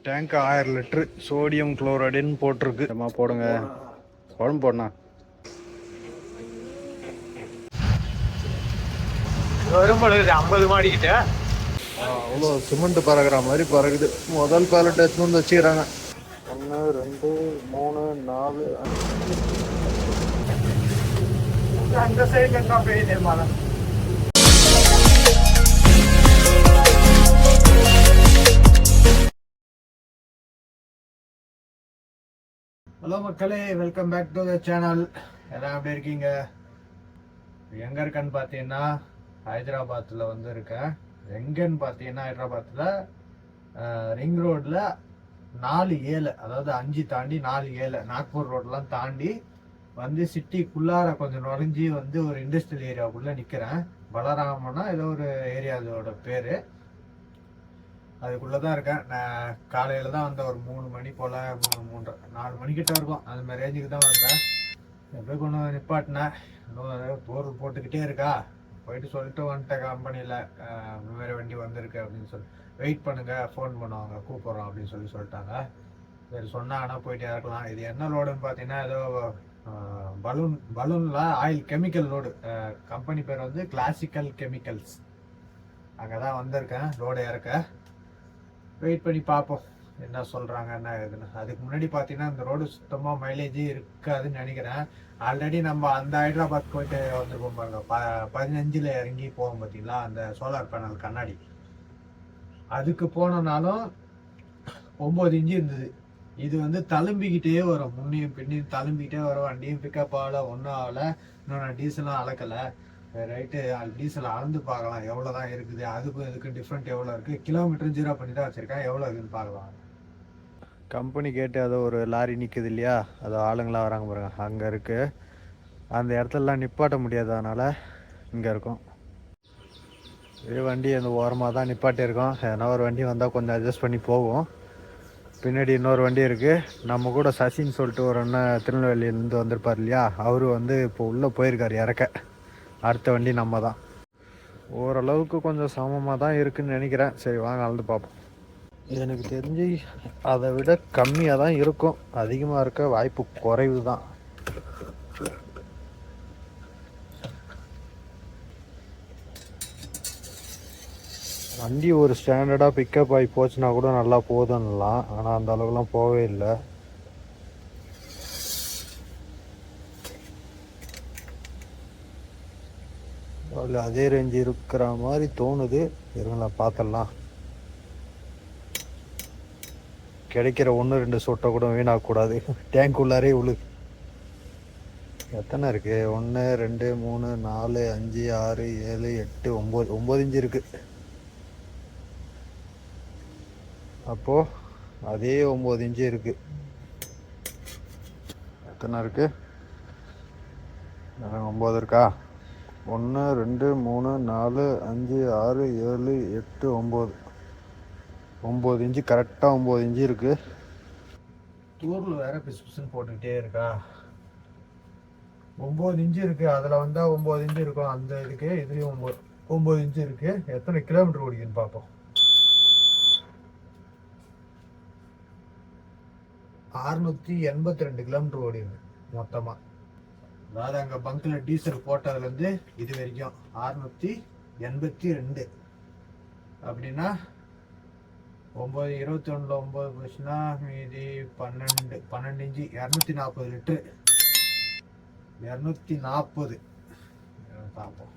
Tank 1000 litre sodium குளோரைடுன்னு போட்டிருக்கு. போடுங்க, குழம்பு போடணும். வரும்பொழுது 50 மாடிக்கிட்ட அவ்வளோ சிமெண்ட் பறகுற மாதிரி பறகுது. முதல் பேலட் எடுத்து வந்து வச்சுக்கிறாங்க. 1 2 3 4 அந்த சைடுல தான் பெய்யுது மழை. ஹலோ மக்களே, welcome back to the channel. எல்லாம் எப்படி இருக்கீங்க? எங்கே இருக்கேன்னு பார்த்தீங்கன்னா ஹைதராபாத்தில் வந்து இருக்கேன். எங்கன்னு பார்த்தீங்கன்னா ஹைதராபாத்தில் ரிங் ரோட்டில் 4-7, அதாவது 5 தாண்டி 4-7 நாக்பூர் ரோடெலாம் தாண்டி வந்து சிட்டிக்குள்ளார கொஞ்சம் நுழைஞ்சி வந்து ஒரு இண்டஸ்ட்ரியல் ஏரியாவுக்குள்ளே நிற்கிறேன். பலராமனா ஏதோ ஒரு ஏரியா அதோட பேர். அதுக்குள்ளே தான் இருக்கேன். நான் காலையில் தான் வந்தேன், ஒரு 3 மணி போல், 3 4 மணிக்கிட்ட இருக்கும். அந்த மாதிரி ரேஞ்சுக்கு தான் வந்தேன். எப்படியோ கொண்டு நிப்பாட்டினேன். இன்னும் போர் போட்டுக்கிட்டே இருக்கா, போயிட்டு சொல்லிட்டு வந்துட்டேன் கம்பெனியில் வேறு வண்டி வந்திருக்கு அப்படின்னு சொல்லி. வெயிட் பண்ணுங்கள், ஃபோன் பண்ணுவாங்க, கூப்பிட்றோம் அப்படின்னு சொல்லிட்டாங்க. சரி சொன்னாங்கன்னா போயிட்டு இறக்கலாம். இது என்ன லோடுன்னு பார்த்தீங்கன்னா ஏதோ பலூனில் ஆயில் கெமிக்கல் லோடு. கம்பெனி பேர் வந்து கிளாசிக்கல் கெமிக்கல்ஸ். அங்கே தான் வந்திருக்கேன் லோடு இறக்க. வெயிட் பண்ணி பார்ப்போம் என்ன சொல்கிறாங்க என்ன இதுன்னு. அதுக்கு முன்னாடி பார்த்தீங்கன்னா இந்த ரோடு சுத்தமாக மைலேஜே இருக்காதுன்னு நினைக்கிறேன். ஆல்ரெடி நம்ம அந்த ஹைதராபாத் போயிட்டு வந்துருப்போம் பாருங்க, 15 இறங்கி போவோம் பார்த்தீங்களா, அந்த சோலார் பேனல் கண்ணாடி. அதுக்கு போனோம்னாலும் 9 இன்ச்சு இருந்தது. இது வந்து தழும்பிக்கிட்டே வரும், முன்னையும் பின்னையும் தழும்பிக்கிட்டே வரும். வண்டியும் பிக்கப் ஆகலை, ஒன்றும் ஆகலை. இன்னும் நான் டீசலும் அளக்கலை. ரைட்டு, டீசல் அளந்து பார்க்கலாம் எவ்வளோ தான் இருக்குது. அதுக்கும் இதுக்கு டிஃப்ரெண்ட் எவ்வளோ இருக்குது. கிலோமீட்டர் 0 பண்ணி தான் வச்சுருக்கேன், எவ்வளோ இருக்குதுன்னு பார்க்கலாம். கம்பெனி கேட்டு அதோ ஒரு லாரி நிற்குது இல்லையா, அதோ ஆளுங்களாம் வராங்க பாருங்க, அங்கே இருக்குது. அந்த இடத்துலலாம் நிப்பாட்ட முடியாது, அதனால் இங்கே இருக்கும். இதே வண்டி அந்த ஓரமாக தான் நிப்பாட்டியிருக்கோம். ஏன்னா ஒரு வண்டி வந்தால் கொஞ்சம் அட்ஜஸ்ட் பண்ணி போகும். பின்னாடி இன்னொரு வண்டி இருக்குது. நம்ம கூட சசின்னு சொல்லிட்டு ஒரு அண்ணன் திருநெல்வேலியிலேருந்து வந்திருப்பார் இல்லையா, அவரு வந்து இப்போ உள்ளே போயிருக்கார் இறக்க. அடுத்த வண்டி நம்ம தான். ஓரளவுக்கு கொஞ்சம் சமமாக தான் இருக்குதுன்னு நினைக்கிறேன். சரி வாங்க அளந்து பார்ப்போம். எனக்கு தெரிஞ்சு அதை விட கம்மியாக தான் இருக்கும், அதிகமாக இருக்க வாய்ப்பு குறைவு தான். வண்டி ஒரு ஸ்டாண்டர்டாக பிக்கப் ஆகி போச்சுன்னா கூட நல்லா போதும்லாம், ஆனால் அந்த அளவுக்குலாம் போகவே இல்லை. அதே ரேஞ்சு இருக்கிற மாதிரி தோணுது. இருங்களா பார்த்துடலாம். கிடைக்கிற 1-2 சொட்டை கூட வீணாகக்கூடாது. டேங்க் உள்ளாரே உழு. எத்தனை இருக்கு? 1 2 3 4 5 6 7 8 9 இன்ச்சு இருக்கு. அப்போ அதே 9 இன்ச்சு இருக்கு. எத்தனை இருக்கு? 9 இருக்கா? 1 2 3 4 5 6 7 8 9 இன்ச்சு கரெக்டாக 9 இன்ச்சு இருக்கு. தூரில் வேற பிசு பிசுன்னு போட்டுக்கிட்டே இருக்கா. 9 இன்ச்சு இருக்கு. அதில் வந்தால் 9 இன்ச்சு இருக்கும். அந்த இதுக்கு இதுலேயும் 9 இன்ச்சு இருக்கு. எத்தனை கிலோமீட்டர் ஓடிக்குன்னு பார்ப்போம். 682 கிலோமீட்டர் ஓடிருக்கு மொத்தமாக. அதாவது அங்கே பங்கில் டீசல் போட்டதுலேருந்து இது வரைக்கும் 682. அப்படின்னா 9 21 9 போச்சுன்னா மீதி 12 இன்ச்சு 240 லிட்டரு. 240 பார்ப்போம்.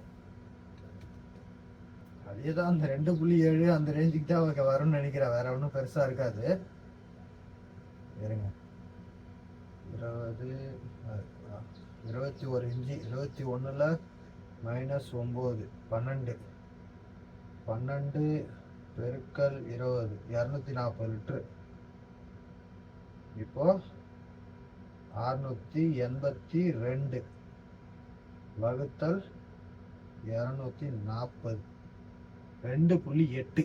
அதே தான் அந்த 2.7 அந்த ரேஞ்சுக்கு தான் வரும்னு நினைக்கிறேன். வேற ஒன்றும் பெருசாக இருக்காது. இருங்க, 21 இன்ச்சு 21ல் -9 12 பெருக்கல் 20 240 லிட்டரு. இப்போ 682 வகுத்தல் 240 2.8.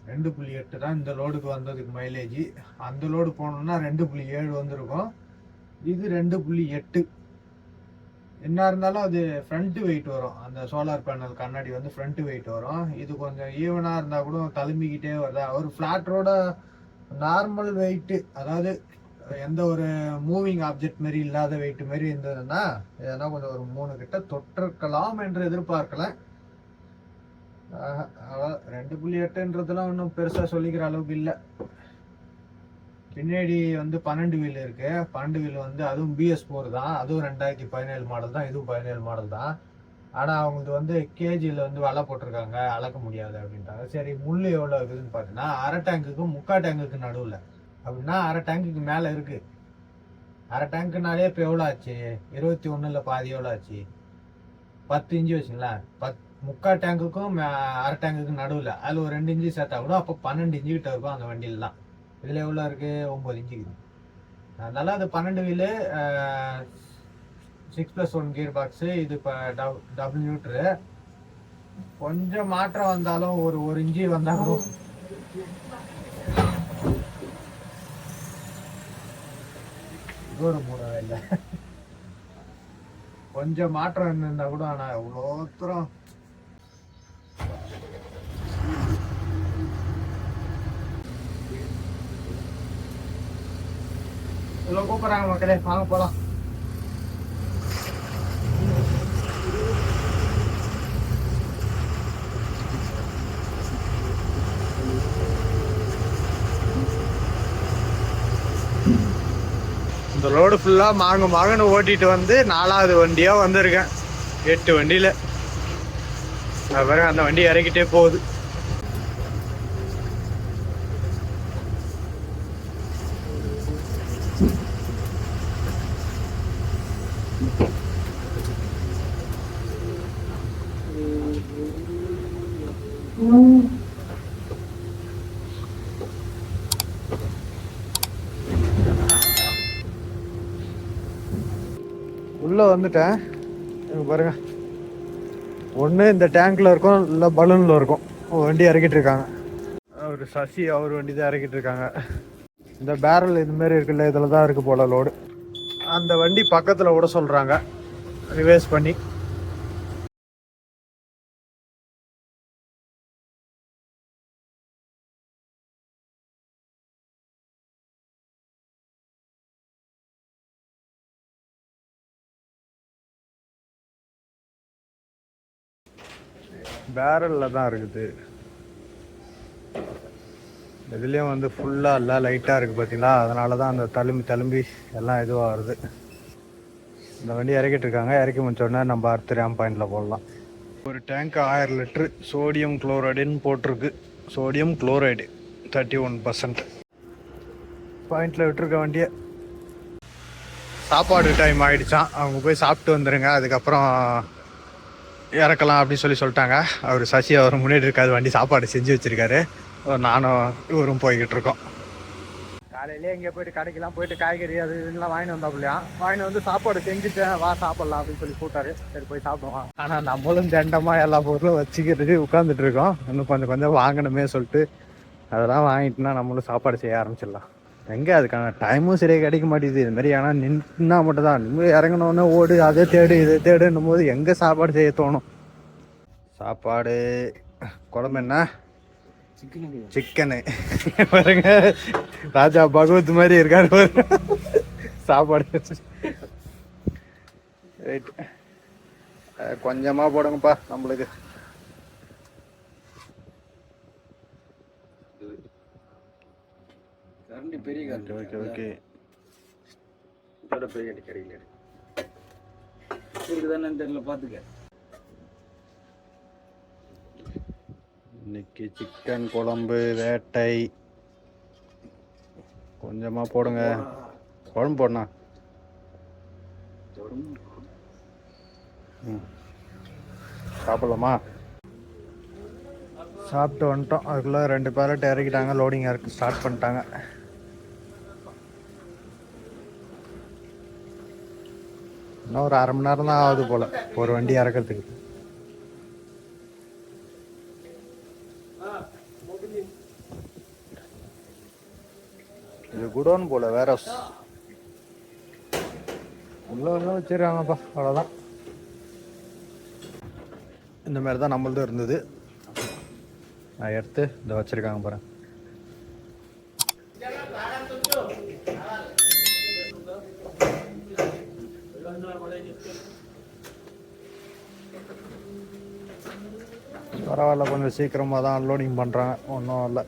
2.8 தான் இந்த லோடுக்கு வந்ததுக்கு மைலேஜ். அந்த லோடு போனோம்னா 2.7 வந்திருக்கும். இது 2.8. என்ன இருந்தாலும் அது ஃப்ரண்ட் வெயிட் வரும். அந்த சோலார் பேனல் கண்ணாடி வந்து ஃப்ரண்ட் வெயிட் வரும். இது கொஞ்சம் ஈவனாக இருந்தால் கூட தழும்பிக்கிட்டே வருதா. ஒரு ஃப்ளாட் ரோட நார்மல் வெயிட்டு, அதாவது எந்த ஒரு மூவிங் ஆப்ஜெக்ட் மாரி இல்லாத வெயிட் மாரி இருந்ததுன்னா எதனா கொஞ்சம் ஒரு 3 கிட்ட தொட்டிருக்கலாம் என்று எதிர்பார்க்கல. 2.8ன்றதுலாம் ஒன்றும் பெருசாக சொல்லிக்கிற அளவுக்கு இல்லை. பின்னாடி வந்து 12 வீல் இருக்கு. 12 வீல் வந்து அதுவும் BS4 தான். அதுவும் 2017 மாடல் தான். இதுவும் 17 மாடல் தான். ஆனால் அவங்களுக்கு வந்து கேஜியில் வந்து வலை போட்டிருக்காங்க, அளக்க முடியாது அப்படின்றாங்க. சரி, முள் எவ்வளோ இருக்குதுன்னு பார்த்தீங்கன்னா அரை டேங்குக்கும் முக்கால் டேங்குக்கு நடுவில், அப்படின்னா அரை டேங்குக்கு மேலே இருக்கு. அரை டேங்குனாலே இப்போ எவ்வளோ ஆச்சு? 21ல் பாதி எவ்வளோ ஆச்சு? 10 இன்ச்சு வச்சுங்களேன். முக்கால் டேங்குக்கும் அரை டேங்குக்கு நடுவில் அதில் ஒரு 2 இன்ச்சு சேர்த்தா கூட அப்போ 12 இன்ச்சு கிட்ட இருக்கும் அந்த வண்டியிலாம். இதில் எவ்வளோ இருக்குது? 9 இன்ச்சு இருக்குது. அதனால அது 12 வீலு, 6+1 கியர் பாக்ஸு. இது இப்போ டபுள் நியூட்ரு. கொஞ்சம் மாற்றம் வந்தாலும் ஒரு இன்ச்சு வந்தாலும் ஒரு மூணு இல்லை, கொஞ்சம் மாற்றம் இருந்திருந்தா கூட. ஆனால் எவ்வளோ தூரம் இவ்வளோ கூப்பிட்றாங்க மக்களே, வாங்க போகலாம். இந்த ரோடு ஃபுல்லாக மாங்கன்னு ஓட்டிட்டு வந்து 4வது வண்டியாக வந்திருக்கேன். 8 வண்டியில் அப்புறம் அந்த வண்டி இறக்கிட்டே போகுது. உள்ளே வந்துட்டேன். பாருங்க, ஒன்று இந்த டேங்க்ல இருக்கும், இல்லை பலூனில் இருக்கும். வண்டி இறக்கிட்டு இருக்காங்க. ஒரு சசி அவர் வண்டி தான் இறக்கிட்டு இருக்காங்க. இந்த பேரல் இதுமாரி இருக்குல்ல, இதில் தான் இருக்கு போல லோடு. அந்த வண்டி பக்கத்தில் விட சொல்கிறாங்க ரிவேஸ் பண்ணி. பேரலில் தான் இருக்குது. இதுலேயும் வந்து ஃபுல்லாக எல்லாம் லைட்டாக இருக்குது பார்த்தீங்களா, அதனால தான் அந்த தழும்பி எல்லாம் இதுவாக வருது. இந்த வண்டி இறக்கிட்டு இருக்காங்க. இறக்கி முடிச்சோடனே நம்ம அடுத்த ரேம் பாயிண்டில் போடலாம். ஒரு டேங்க் 1000 லிட்ரு சோடியம் குளோரைடுன்னு போட்டிருக்கு. சோடியம் குளோரைடு 31% பாயிண்டில் விட்டுருக்க வண்டியை. சாப்பாடு டைம் ஆகிடுச்சான். அவங்க போய் சாப்பிட்டு வந்துடுங்க, அதுக்கப்புறம் இறக்கலாம் அப்படின்னு சொல்லிட்டாங்க. அவர் சசி அவர் முன்னாடி இருக்காது, வண்டி சாப்பாடு செஞ்சு வச்சுருக்காரு. நானும் இவரும் போய்கிட்டு இருக்கோம். காலையிலே இங்கே போயிட்டு கடைக்கெல்லாம் போயிட்டு காய்கறி அது இதெல்லாம் வாங்கிட்டு வந்தாப்புலையா. வாங்கிட்டு வந்து சாப்பாடு செஞ்சுட்டேன், வா சாப்பிட்லாம் அப்படின்னு சொல்லி கூட்டாரு. சரி போய் சாப்பிடுவான். ஆனால் நம்மளும் தண்டமாக எல்லா பொருளும் வச்சுக்கிட்டு உட்காந்துட்டு இருக்கோம். இன்னும் கொஞ்சம் வாங்கணுமே சொல்லிட்டு அதெல்லாம் வாங்கிட்டுனா நம்மளும் சாப்பாடு செய்ய ஆரம்பிச்சிடலாம். எங்கே அதுக்கான டைமும் சரியாக கிடைக்க மாட்டேங்குது. இது மாதிரி ஆனால் நின்னா மட்டும் தான். நின்று இறங்கினோடனே ஓடு, அதை தேடு இதை தேடுன்னும் போது எங்கே சாப்பாடு செய்ய தோணும். சாப்பாடு குழம்பு என்ன? சிக்கனு. பாருங்க, ராஜா பகவத் மாதிரி இருக்காரு சாப்பாடு. ரைட், கொஞ்சமாக போடுங்கப்பா நம்மளுக்கு. பெரிய ஓகே ஓகே. பெரிய கிடைக்கல இருக்குதானு தெரியல, பார்த்துக்க. இன்னைக்கு சிக்கன் குழம்பு வேட்டை. கொஞ்சமாக போடுங்க. குழம்பு போடணும். சாப்பிடலாமா? சாப்பிட்டு வந்துட்டோம். அதுக்குள்ளே 2 பேலட் இறக்கிட்டாங்க. லோடிங் இறக்க ஸ்டார்ட் பண்ணிட்டாங்க. இன்னும் ஒரு 1/2 மணி நேரம் தான் ஆகுது போல் ஒரு வண்டி இறக்கிறதுக்கு. இது குடோன் போல், வேற உள்ள வச்சிருக்காங்கப்பா, அவ்வளோதான். இந்த மாதிரி தான் நம்மளதும் இருந்தது. நான் எடுத்து இதை வச்சுருக்காங்க பாருங்க. பரவாயில்ல, கொஞ்சம் சீக்கிரமாக தான் அன்லோடிங் பண்ணுறாங்க, ஒன்றும் இல்லை.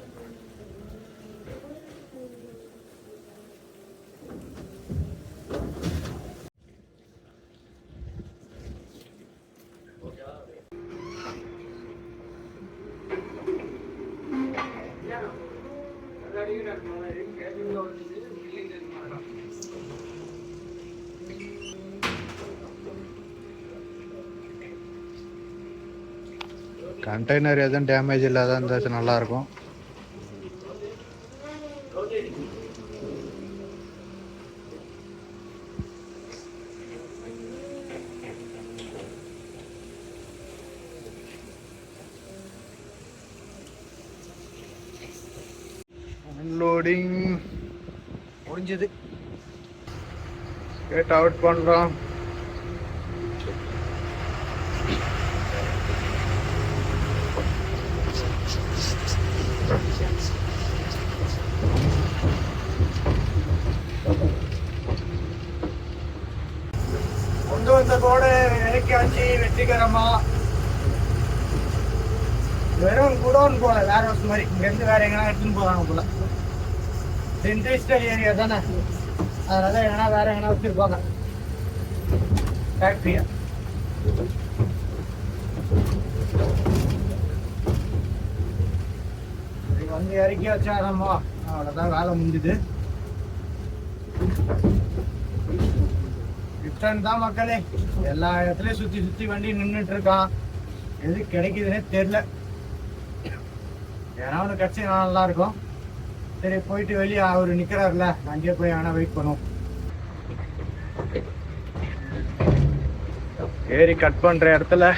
கண்டெய்னர் எதுவும் டேமேஜ் இல்லாத இருந்தாச்சு நல்லாயிருக்கும். அன்லோடிங் முடிஞ்சது. கேட் அவுட் பண்ணுறோம். கொண்டு வந்த போர்டு இறக்கியாச்சு வெற்றிகரமா. வெறும் குடோன் போல, வேற ஹவுஸ் மாதிரி. இங்கேருந்து வேற எங்கன்னா எடுத்துன்னு போவாங்க போல. இண்டஸ்ட்ரியல் ஏரியா தானே, அதனால எங்கன்னா வேற எங்கன்னா வச்சிருப்பாங்க ஃபேக்ட்ரியா. வந்து இறக்கி வச்சாரம்மா, அவ்வளோதான், வேலை முடிஞ்சுது. ரிட்டர்ன் தான் மக்களே. எல்லா இடத்துலயும் சுத்தி சுத்தி வண்டி நின்றுட்டு இருக்கான். எது கிடைக்குதுன்னே தெரியல. ஏன்னா ஒன்று கிடைச்சி நல்லா இருக்கும். சரி, போயிட்டு வெளியே அவரு நிக்கிறாருல, அங்கேயே போய் வேணா வெயிட் பண்ணுவோம். ஏறி கட் பண்ற இடத்துல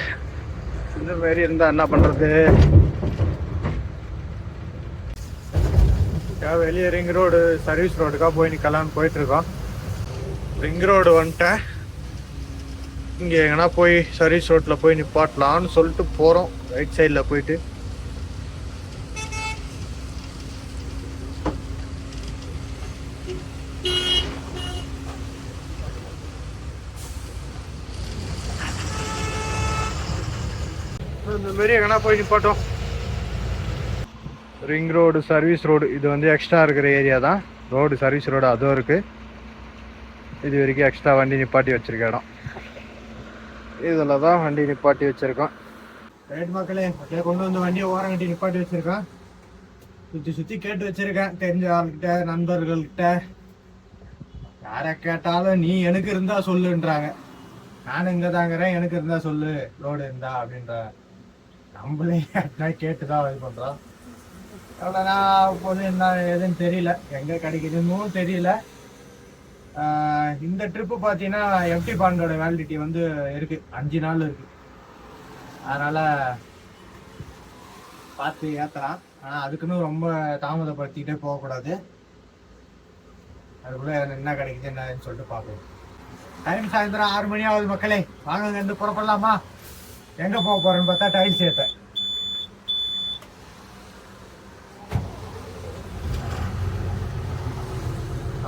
இந்த மாதிரி இருந்தா என்ன பண்றது? வெளியே ரிங் ரோடு சர்வீஸ் ரோடுக்காக போய் நிற்கலான்னு போயிட்டு இருக்கோம். ரிங் ரோடு வந்துட்டேன். இங்கே எங்கன்னா போய் சர்வீஸ் ரோட்டில் போய் நிப்பாட்டலான்னு சொல்லிட்டு போகிறோம். ரைட் சைடில் போயிட்டு இந்த மாதிரி எங்கன்னா போய் நிப்பாட்டோம். ரிங் ரோடு சர்வீஸ் ரோடு இது வந்து எக்ஸ்ட்ரா இருக்கிற ஏரியா தான். ரோடு சர்வீஸ் ரோடு அதுவும் இருக்குது. இது வரைக்கும் எக்ஸ்ட்ரா வண்டி நிப்பாட்டி வச்சிருக்க இடம். இதில் தான் வண்டி நிப்பாட்டி வச்சுருக்கோம். ரைட் மக்களே, அப்படியே கொண்டு வந்து வண்டியை ஓரங்கட்டி நிப்பாட்டி வச்சுருக்கேன். சுற்றி சுற்றி கேட்டு வச்சுருக்கேன், தெரிஞ்ச ஆள்கிட்ட, நண்பர்கள்கிட்ட. யாரை கேட்டாலும் நீ எனக்கு இருந்தால் சொல்லுன்றாங்க. நான் இங்கே தாங்கிறேன், எனக்கு இருந்தால் சொல்லு, ரோடு இருந்தா அப்படின்றாங்க. நம்மளே கேட்டு தான் இது பண்ணுறோம். அவ்வளோனா இப்போது என்ன எதுன்னு தெரியல, எங்கே கிடைக்குதுன்னு தெரியல. இந்த ட்ரிப்பு பார்த்தீங்கன்னா எம்டி பாண்டோட வேலிடிட்டி வந்து இருக்குது, 5 நாள் இருக்குது. அதனால் பார்த்து ஏற்றலாம். ஆனால் அதுக்குன்னு ரொம்ப தாமதப்படுத்திக்கிட்டே போகக்கூடாது. அதுக்குள்ளே என்ன கிடைக்குது என்னன்னு சொல்லிட்டு பார்ப்போம். டைம் சாயந்தரம் 6 மணி ஆகுது மக்களே. வாங்க இருந்து புறப்படலாமா? எங்கே போக போகிறேன்னு பார்த்தா டைல்ஸ் ஏற்ற.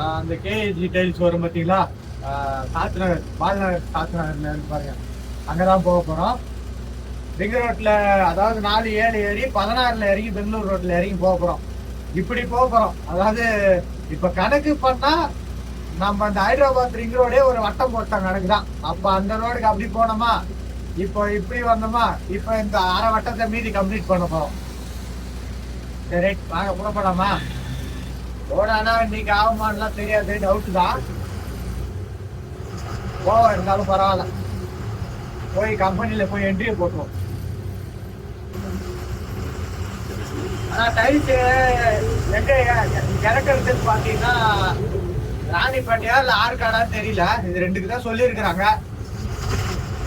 அந்த கேஜி டைல்ஸ் வரும் பார்த்தீங்களா, சாத்நகர், பால்நகர் சாத்நகர்ல பாருங்க, அங்கே தான் போக போகிறோம். ரிங் ரோட்டில், அதாவது 4-7 ஏறி 16ல் இறங்கி பெங்களூர் ரோட்டில் இறங்கி போக போகிறோம். இப்படி போக போகிறோம். அதாவது இப்போ கணக்கு பண்ணால் நம்ம அந்த ஹைதராபாத் ரிங் ரோடே ஒரு வட்டம் போட்டாங்க கணக்கு தான். அப்போ அந்த ரோடுக்கு அப்படி போனோமா, இப்போ இப்படி வந்தோமா, இப்போ இந்த அரை வட்டத்தை மீதி கம்ப்ளீட் பண்ண போகிறோம். சரி வாங்க புறப்படாமா? ரோடானா இன்னைக்கு ஆகுமான்லாம் தெரியாது, டவுட்டு தான். போவோம், இருந்தாலும் பரவாயில்ல. போய் கம்பெனியில் போய் என்ட்ரியை போட்டுருவோம். ஆனால் டைல்ஸு எங்கே இறக்குறதுன்னு பார்த்தீங்கன்னா ராணிப்பேட்டையா இல்லை ஆற்காடான்னு தெரியல. இது 2க்கு தான் சொல்லியிருக்கிறாங்க.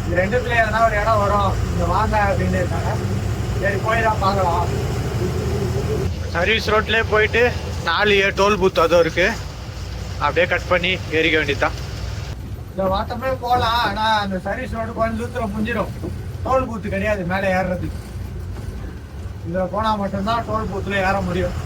இது 2த்துல எதனா ஒரு இடம் வரும், இங்கே வாங்க அப்படின்னு இருக்காங்க. சரி போய் தான் பார்க்கலாம். சர்வீஸ் ரோட்லேயே போயிட்டு 4A டோல் பூத் அதுவும் இருக்குது. அப்படியே கட் பண்ணி ஏறிக்க வேண்டியதுதான். இந்த வாட்டமே போகலாம். ஆனால் அந்த சர்வீஸ் ரோடு கொஞ்சம் தூரத்தில் புஞ்சிடும். டோல் பூத்து கிடையாது மேலே ஏறுறதுக்கு. இதில் போனால் மட்டும்தான் டோல் பூத்தில் ஏற முடியும்.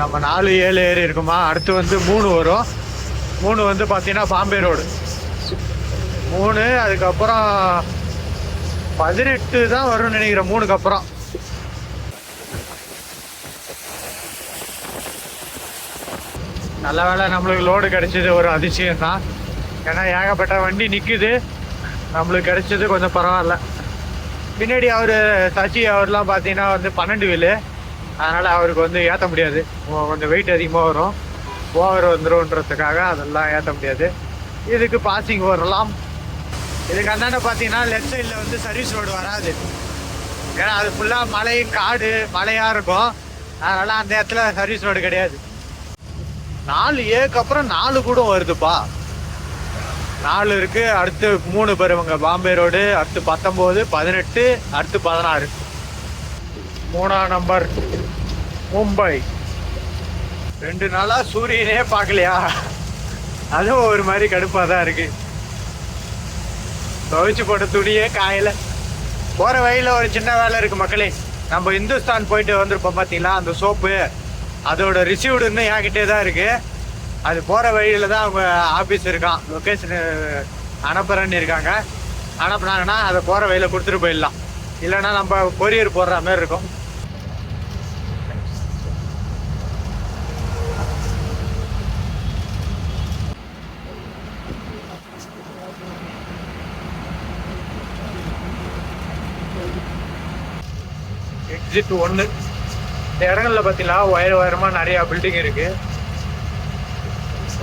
நம்ம 4, 7 ஏறி இருக்குமா. அடுத்து வந்து 3 வரும். 3 வந்து பார்த்தீங்கன்னா பாம்பே ரோடு 3. அதுக்கப்புறம் 18 தான் வரும்னு நினைக்கிறேன் 3க்கு அப்புறம். நல்ல வேலை நம்மளுக்கு லோடு கிடைச்சது ஒரு அதிசயம் தான். ஏன்னா ஏகப்பட்ட வண்டி நிற்குது. நம்மளுக்கு கிடைச்சது கொஞ்சம் பரவாயில்ல. பின்னாடி அவர் சச்சி அவர்லாம் பார்த்தீங்கன்னா வந்து 12 வீலு. அதனால் அவருக்கு வந்து ஏற்ற முடியாது. கொஞ்சம் வெயிட் அதிகமாக வரும். ஓவர் வந்துடும்ன்றதுக்காக அதெல்லாம் ஏற்ற முடியாது. இதுக்கு பாசிங் வரலாம். இதுக்கு அந்தாண்ட பார்த்தீங்கன்னா லெஃப்ட் சைடில் வந்து சர்வீஸ் ரோடு வராது. ஏன்னா அது ஃபுல்லாக மலை காடு மலையாக இருக்கும். அதனால் அந்த இடத்துல சர்வீஸ் ரோடு கிடையாது. 4Aக்கு அப்புறம் 4 கூட வருதுப்பா. 4 இருக்குது. அடுத்து 3 பெறுவங்க பாம்பே ரோடு. அடுத்து 19, 18, அடுத்து 16. 3ஆம் நம்பர் மும்பை. 2 நாளாக சூரியனே பார்க்கலையா? அதுவும் ஒரு மாதிரி கடுப்பாக தான் இருக்கு. துவைச்சு போட்ட துணியே காயல. போகிற வழியில் ஒரு சின்ன வேலை இருக்குது மக்களே. நம்ம இந்துஸ்தான் போயிட்டு வந்திருப்போம் பார்த்தீங்களா, அந்த சோப்பு அதோட ரிசீவ்டுன்னு என்கிட்டே தான் இருக்குது. அது போகிற வழியில் தான் அவங்க ஆஃபீஸ் இருக்கான். லொக்கேஷனு அனுப்புகிறேன்னு இருக்காங்க. அனுப்புனாங்கன்னா அதை போகிற வழியில் கொடுத்துட்டு போயிடலாம். இல்லைன்னா நம்ம கொரியர் போடுற மாதிரி இருக்கும். எக்ஸிட் 1. இந்த இடங்கள்ல பார்த்தீங்களா உயரமாக நிறையா பில்டிங் இருக்கு.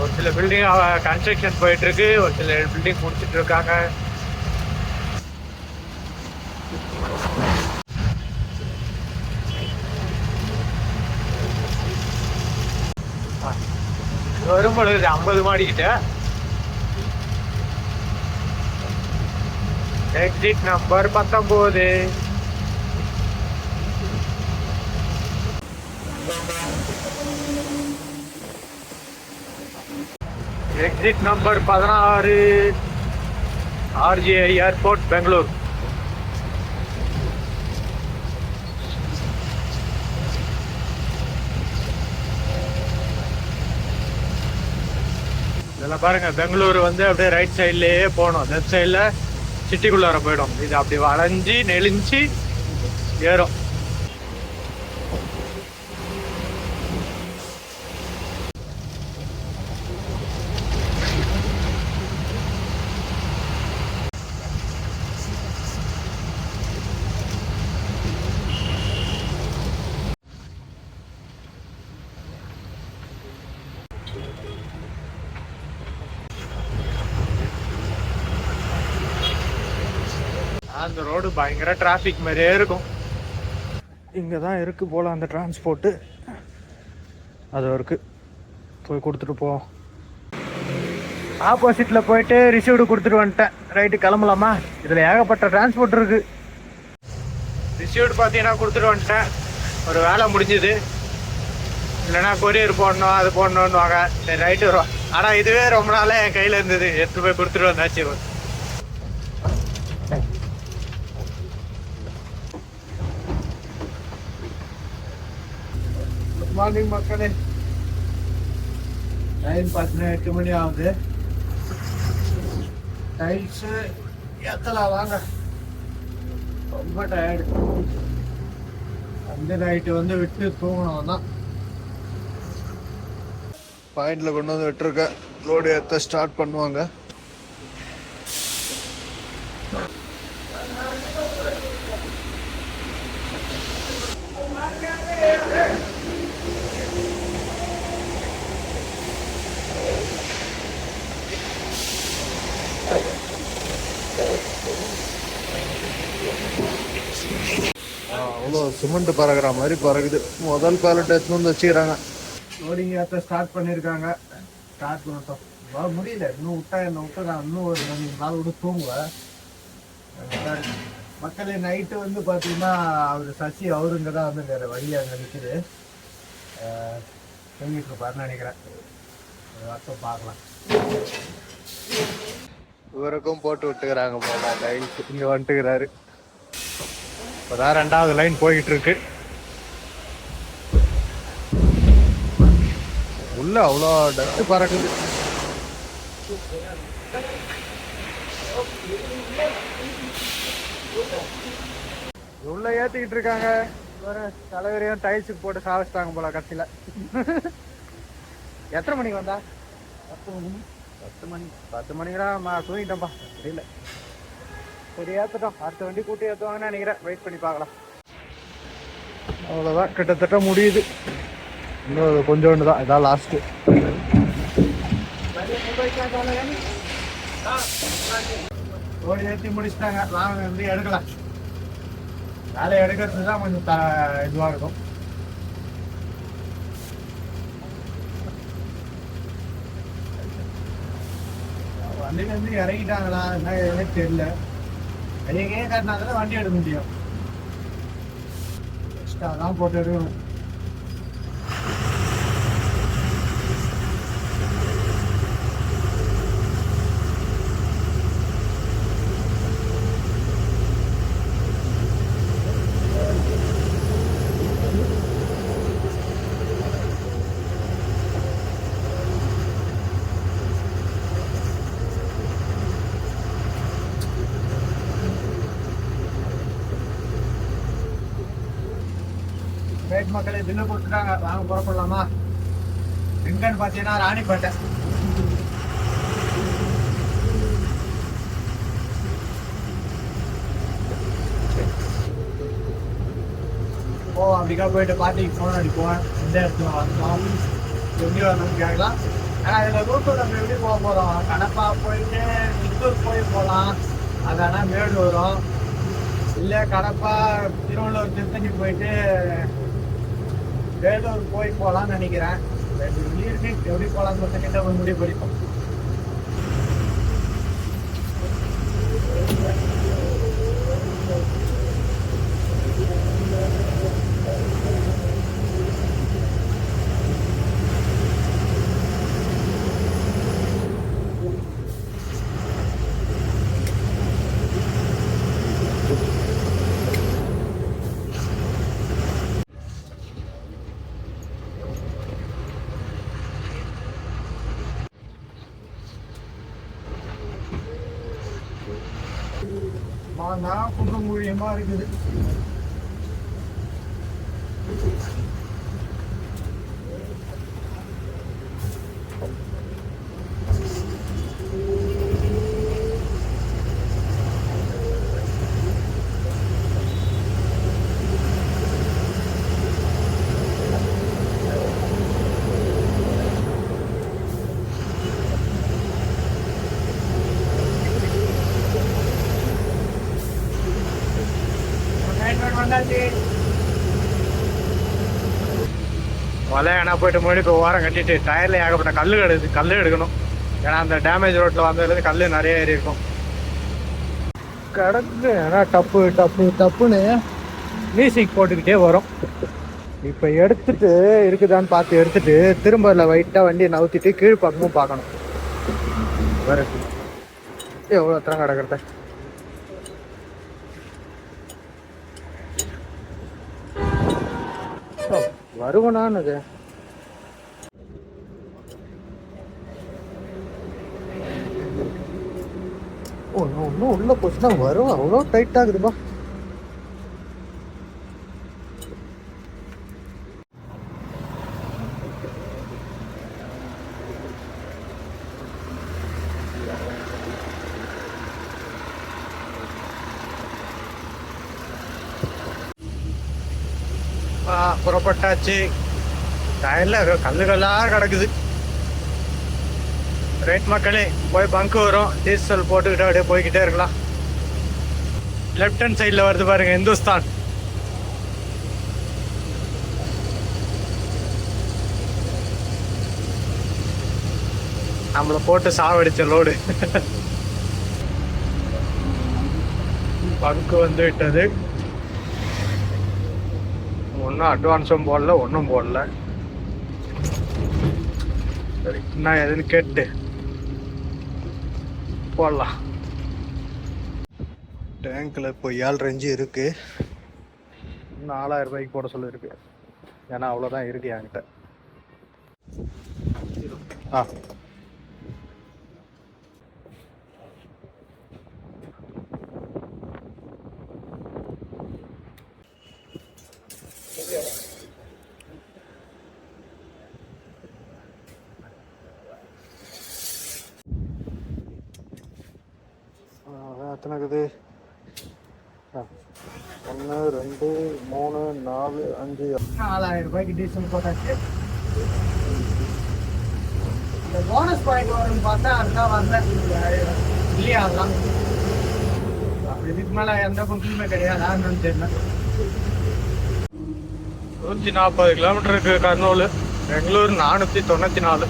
ஒரு சில பில்டிங் கன்ஸ்ட்ரக்ஷன் போயிட்டு இருக்கு. ஒரு சில பில்டிங் முடிச்சுட்டு இருக்காங்க. வரும்பொழுது 50 மாடிக்கிட்ட. Exit number 19. Exit number 16. RJI airport Bangalore. இதெல்லாம் பாருங்க, பெங்களூர் வந்து அப்படியே ரைட் சைட்லயே போகணும். லெஃப்ட் சைடில் சிட்டிக்குள்ளார போயிடும். இது அப்படி வளைஞ்சி நெளிஞ்சு ஏறும். அந்த ரோடு பயங்கர டிராஃபிக் மாதிரியே இருக்கும். இங்கே தான் இருக்குது போல் அந்த டிரான்ஸ்போர்ட்டு. அது வரைக்கும் போய் கொடுத்துட்டு போவோம். ஆப்போசிட்டில் போயிட்டு ரிசீவ்டு கொடுத்துட்டு வந்துட்டேன். ரைட்டு கிளம்பலாமா? இதில் ஏகப்பட்ட டிரான்ஸ்போர்ட் இருக்குது. ரிசீவ்டு பார்த்தீங்கன்னா கொடுத்துட்டு வந்துட்டேன். ஒரு வேலை முடிஞ்சுது. இல்லைனா கொரியர் போடணும் அது போடணுன்னு வாங்க. சரி ரைட்டு வரும். ஆனால் இதுவே ரொம்ப நாளாக என் கையில் இருந்தது. எடுத்து போய் கொடுத்துட்டு வந்தாச்சு. குட் மார்னிங் மக்களே. டைம் பார்த்தீங்கன்னா 8 மணி ஆகுது. டைல்ஸு ஏற்றலாம் வாங்க. ரொம்ப டயர்டு. அந்த நைட்டு வந்து விட்டு தூங்கணும் தான். பாயிண்டில் கொண்டு வந்து விட்டுருக்கேன். லோடு ஏற்ற ஸ்டார்ட் பண்ணுவாங்க. சிமெண்ட் பறகுற மாதிரி பறகுது. முதல் பேலட் எடுத்துன்னு வந்து வச்சுக்கிறாங்க. லோடிங் ஏற்ற ஸ்டார்ட் பண்ணியிருக்காங்க. ஸ்டார்ட் பண்ணட்டும். முடியல இன்னும் விட்டா என்ன விட்டு நான் இன்னும் ஒரு 2 நாள் விட்டு தூங்குவேன். மக்களே நைட்டு வந்து பார்த்தீங்கன்னா அவர் சசி அவருங்க தான் வந்து வேறு வழி அங்கே நிற்குது. தூங்கிட்டு இருப்பாருன்னு நினைக்கிறேன். வருஷம் பார்க்கலாம். இவருக்கும் போட்டு விட்டுக்கிறாங்க போல டைல்ஸ். இங்கே வந்துட்டுக்கிறாரு. இப்போதான் 2வது லைன் போயிட்டு இருக்கு. உள்ள அவ்வளோ டஸ்ட் பறக்குது. உள்ள ஏத்திக்கிட்டு இருக்காங்க. தலைவரையும் டைல்ஸுக்கு போட்டு சாவிச்சிட்டாங்க போல கடைசியில. எத்தனை மணிக்கு வந்தா? 10 மணிக்கெல்லாம் தூங்கிட்டோம்ப்பா. தெரியல. சரி ஏத்துட்டோம். அடுத்த வண்டி கூட்டி ஏற்றுவாங்கன்னு நினைக்கிறேன். வெயிட் பண்ணி பார்க்கலாம். அவ்வளோதான், கிட்டத்தட்ட முடியுது. இன்னும் கொஞ்சோண்டு தான். இதான் லாஸ்ட்டு. ஓடி ஏற்றி முடிச்சுட்டாங்க. வாங்க வந்து எடுக்கலாம். வேலை எடுக்கிறது தான் கொஞ்சம் இதுவாக இருக்கும். வண்டியிலேருந்து இறங்கிட்டாங்களா என்ன தெரியல. வெளியே காட்டினாதான் வண்டி எடுக்க முடியும். தான் போட்டு எடுக்கணும். மக்களே தின்னு கொடுத்துட்டாங்க. வாங்க புறப்படலாமா? எங்கன்னு பார்த்தீங்கன்னா ராணிப்பேட்டை. அப்படிக்கா போயிட்டு பாட்டிக்கு ஃபோன் அடிப்போம். எந்த இடத்துல வந்தோம், எப்படி வரணும்னு கேட்கலாம். ஆனால் இதில் ரூட்டு நம்ம எப்படி போக போகிறோம்? கடப்பா போயிட்டு சித்தூர் போய் போகலாம். அது ஆனால் மேடு வரும். இல்லை கடப்பா திருவள்ளூர் திருத்தணி போயிட்டு வேலூர் போய் போகலான்னு நினைக்கிறேன். இருக்கு எப்படி போகலான்னு சொல்லிட்டு ஒரு முடிவு படிப்போம். நான் குடும்பம் மூலியமா இருக்குது. மலை ஏன்னா போயிட்டு முன்னாடி இப்போ ஓரம் கட்டிட்டு டயரில் ஏகப்பட்ட கல் எடுக்கணும். ஏன்னா அந்த டேமேஜ் ரோட்டில் வந்ததுலேருந்து கல் நிறைய ஏறி இருக்கும். கிடக்கு ஏன்னா டப்புன்னு மியூசிக் போட்டுக்கிட்டே வரும். இப்போ எடுத்துட்டு இருக்குதான்னு பார்த்து எடுத்துட்டு திரும்ப இல்லை வைட்டாக வண்டியை நவுத்திட்டு கீழ் பக்கமும் பார்க்கணும். வேற எவ்வளோ எத்தனை கிடக்கிறத வருவனான்னு ஒன்னும் உள்ள போச்சுன்னா வரும். அவ்வளோ டைட் ஆகுதுப்பா. புறப்பட்டாச்சு. டயர்ல கல்லுகளாக கிடக்குது. ரைட் மக்களே, போய் பங்கு வரும். டீசல் போட்டுக்கிட்டு அப்படியே போய்கிட்டே இருக்கலாம். லெஃப்ட் ஹேண்ட் சைடில் வருது பாருங்க, இந்துஸ்தான். நம்மளை போட்டு சாவடிச்ச லோடு பங்கு வந்து விட்டது. ஒன்றும் அட்வான்ஸும் போடல, ஒன்றும் போடல. சரி, நான் எதுன்னு கேட்டு போடலாம். டேங்க்ல இப்போ 7.5 இருக்கு. 4000 ரூபாய்க்கு போட சொல்லியிருக்கு. ஏன்னா அவ்வளோதான் இருக்கு என்கிட்ட. ஆ எத்தனைக்குது? 1 2 3 4 5 4000 ரூபாய்க்கு டீசல் போட்டாச்சு. இந்த போனஸ் பாயிண்ட் வரும்னு பார்த்தா அதுதான் வரல இல்லையா? அதெல்லாம் இதுக்கு மேலே எந்த பங்குமே கிடையாது. தெரியல. 140 கிலோமீட்டருக்கு கர்னூல், பெங்களூர் 494.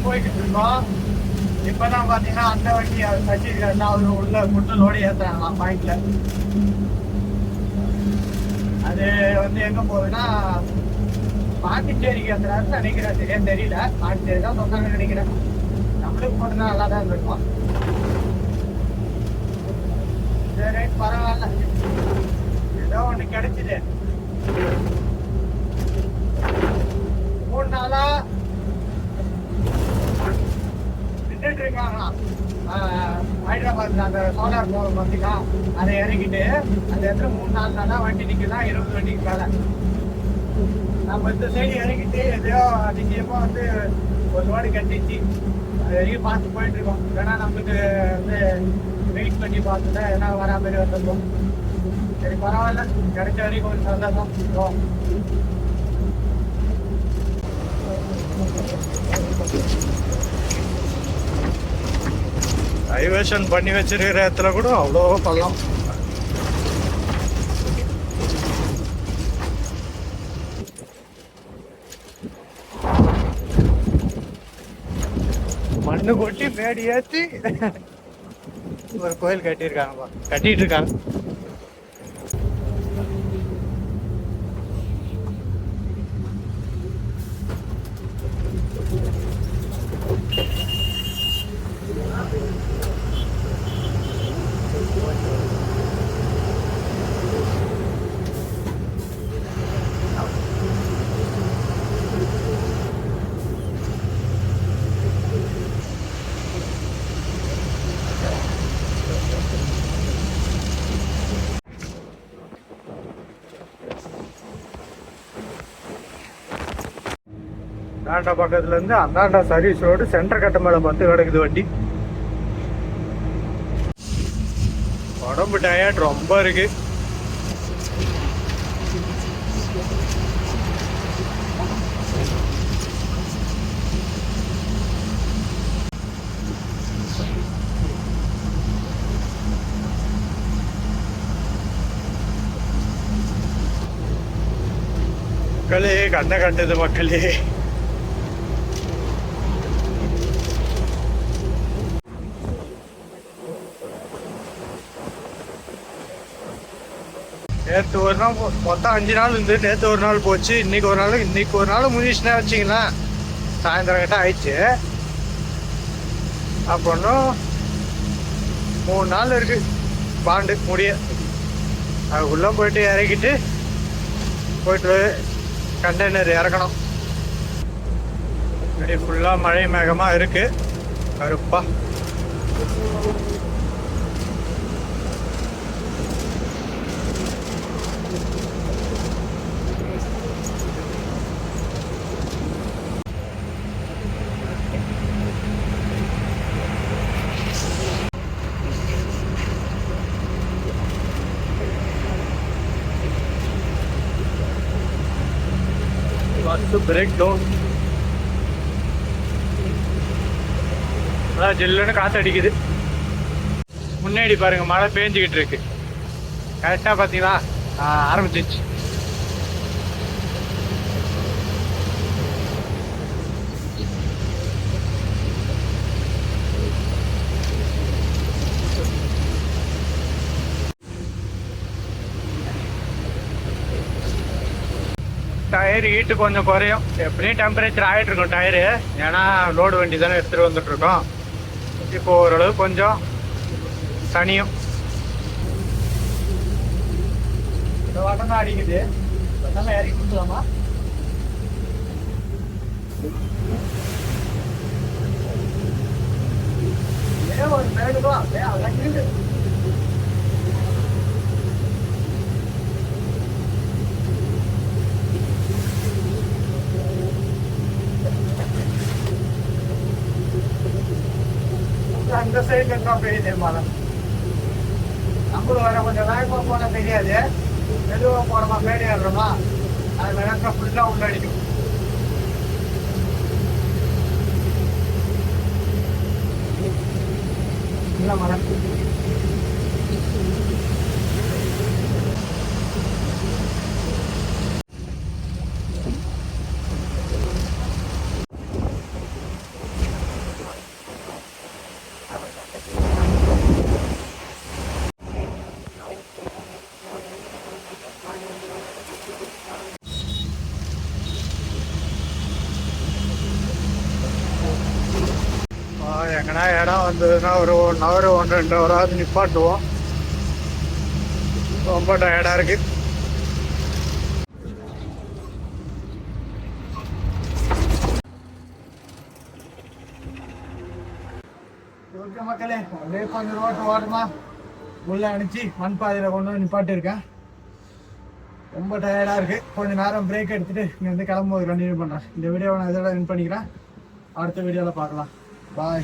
போயிட்டு இருக்கோம். இப்பதான் பாத்தீங்கன்னா அந்த வண்டி கட்டிருக்காருன்னா அவரு உள்ள முட்டலோடு ஏத்துறாங்களாம் பாயிண்ட்ல. அது வந்து எங்க போகுதுன்னா பாண்டிச்சேரிக்கு ஏத்துறாருன்னு நினைக்கிறேன். சரியா தெரியல. பாண்டிச்சேரி தான் சொன்னாங்கன்னு நினைக்கிறேன். நம்மளுக்கு போட்டுதான் நல்லா தான் இருக்கும். சரி, பரவாயில்ல, ஏதோ ஒண்ணு கிடைச்சிது. 3 நாளா இருக்காங்களாம். ஹைதராபாத்ல அந்த சோலார் போர் பார்த்தீங்கன்னா அதை இறக்கிட்டு அந்த இடத்துல 3-4 நாளா வண்டி நிற்கலாம். 20 வண்டிக்கு மேல நம்ம இந்த சைடு இறக்கிட்டு எதையோ அதிகமா வந்து ஒரு லோடு கட்டிச்சு. அது வரைக்கும் பார்த்து போயிட்டு இருக்கோம். ஏன்னா நம்மளுக்கு வந்து வெயிட் பண்ணி பார்த்துதான் ஏன்னா வரா மாதிரி வந்துருக்கோம். சரி, பரவாயில்ல, கிடைச்ச வரைக்கும் கொஞ்சம் சந்தோஷம். டைவர்ஷன் பண்ணி வச்சிருக்கிற இடத்துல கூட அவ்வளோ பள்ளம். மண்ணு கொட்டி மேடி ஏற்றி ஒரு கோயில் கட்டியிருக்காங்கப்பா, கட்டிட்டு இருக்காங்க. டாண்டா பக்கத்துல இருந்து அந்தாண்டா சர்வீஸ் ரோடு சென்டர் கட்ட மேல பார்த்து கிடக்குது வண்டி. உடம்பு டயர்ட் ரொம்ப இருக்கு. மக்களே, கண்ணை கண்டது மக்களே. நேற்று ஒரு நாள் மொத்தம் 5 நாள் இருந்து நேற்று ஒரு நாள் போச்சு. இன்னைக்கு ஒரு நாள் முடிச்சுன்னா வச்சிங்களேன். சாயந்தரம் கிட்ட ஆயிடுச்சு. அப்போன்னும் 3 நாள் இருக்கு பாண்டு முடிய. அதுக்குள்ள போயிட்டு இறக்கிட்டு போயிட்டு கண்டெய்னர் இறக்கணும். இப்படி ஃபுல்லாக மழை மேகமாக இருக்குது கருப்பா. Bus breakdown. அதான் ஜில்லுன்னு காற்று அடிக்குது. முன்னாடி பாருங்க மழை பேஞ்சிக்கிட்டு இருக்கு. கரெக்டாக பார்த்தீங்களா ஆரம்பிச்சிச்சு. டயர் ஹீட்டு கொஞ்சம் குறையும். எப்படியும் டெம்பரேச்சர் ஆகிட்டு இருக்கும் டயரு. ஏன்னா லோடு வண்டி தானே எடுத்துகிட்டு வந்துட்டுருக்கோம். இப்போ ஓரளவு கொஞ்சம் தனியும். இந்த வாட்டம் தான் அடிக்குது. நல்லா இறக்கி கொடுக்கலாமா? ஒரு மேடுதான் அதெல்லாம் இருக்குது. அந்த சைடுல தான் பெய்யுது மழை. நம்மளும் வர கொஞ்சம் வேகமாக போனால் தெரியாது. மெதுவாக போனோமா மேடை ஏறுறோமா அது வேணா ஃபுல்லாக உள்ள அடிக்கும். இல்லை மழை எங்கன்னா இடம் வந்ததுன்னா ஒரு 1 hour 1-2 hour நிப்பாட்டுவோம். ரொம்ப டயர்டாக இருக்கு. ஓகே மக்களே, அப்படியே கொஞ்சம் ரோட்டு ஓரமா உள்ள அனுப்பிச்சு மண் பாதையில் கொண்டு வந்து நிப்பாட்டு இருக்கேன். ரொம்ப டயர்டாக இருக்கு. கொஞ்சம் நேரம் பிரேக் எடுத்துட்டு இங்கே வந்து கிளம்பும்போது கண்டினியூ பண்ணுறேன். இந்த வீடியோவை நான் இதோட வின் பண்ணிக்கிறேன். அடுத்த வீடியோவில் பார்க்கலாம். பாய்.